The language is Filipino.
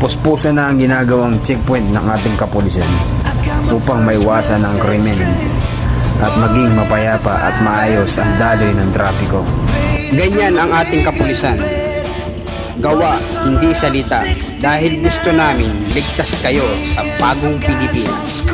Puspusan na ang ginagawang checkpoint ng ating kapulisan upang maiwasan ang krimen at maging mapayapa at maayos ang daloy ng trapiko. Ganyan ang ating kapulisan. Gawa, hindi salita, dahil gusto namin ligtas kayo sa bagong Pilipinas.